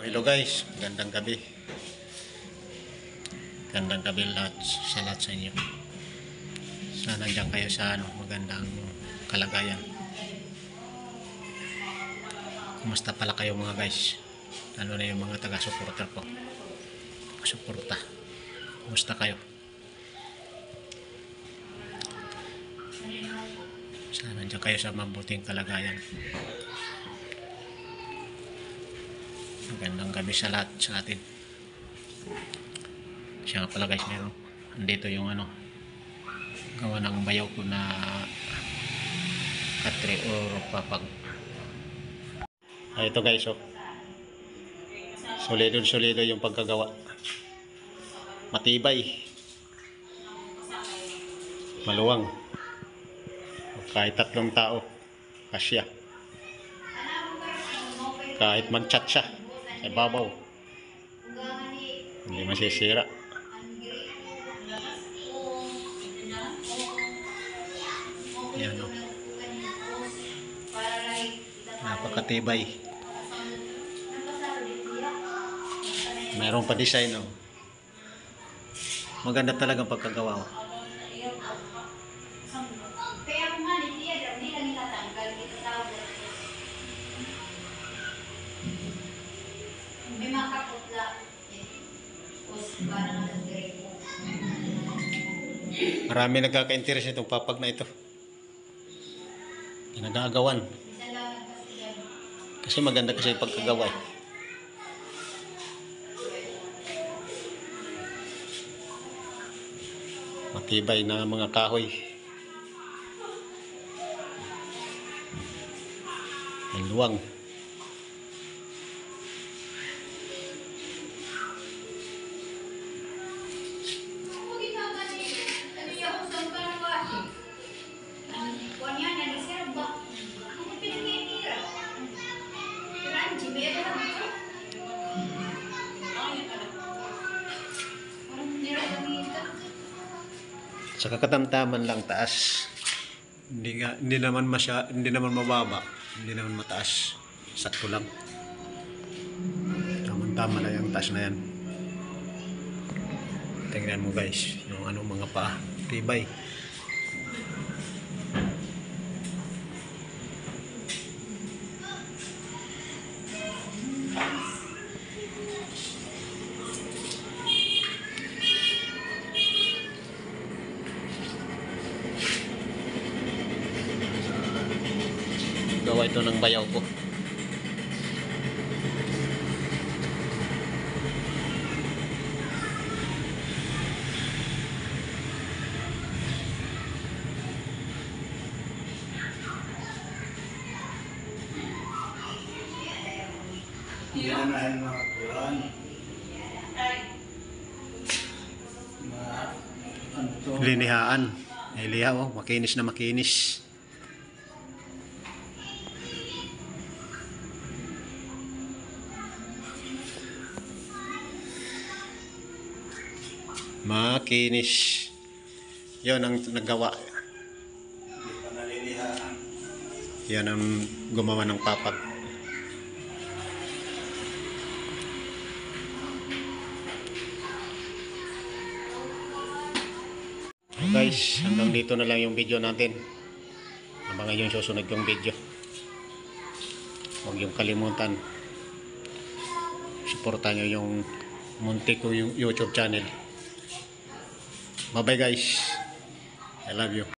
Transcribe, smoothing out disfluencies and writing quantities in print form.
Hello guys, gandang gabi. Gandang gabi sa lahat sa inyo. Sana nandiyan kayo sa magandang kalagayan. Kumusta pala kayo mga guys? Lalo na yung mga taga-supporter ko. Suporta. Kumusta kayo? Sana nandiyan kayo sa mabuting kalagayan. Magandang gabi sa lahat sa atin. Siya nga pala guys, meron andito yung gawa ng bayaw ko na katre or papag. Ito guys, solido yung pagkagawa, matibay, maluwang, kahit 3 tao kasya, kahit mag-chat siya sa babaw hindi masisira. Yan napakatibay. Mayroon pa design maganda talagang pagkagawa Marami nagkaka-interest itong papag na ito. Nag-aagawan. Kasi maganda kasi pagkagawa. Matibay na mga kahoy. Maluwang. Sa kakatamtaman lang taas. Hindi naman mababa, hindi naman mataas. Sakto lang. Tama lang yung taas na yan. Tingnan mo guys, yung mga paa, tibay. Gawa ito ng bayaw ko. Yan mga kuran. Linihaan. Liha, makinis na makinis. Makinis. Yan ang nagawa. Yan ang gumawa ng papag. Guys, hanggang dito na lang yung video natin. Abangan yung susunod kong video. Huwag yung kalimutan. Suportahan nyo yung muntik ko yung YouTube channel. Bye bye guys. I love you.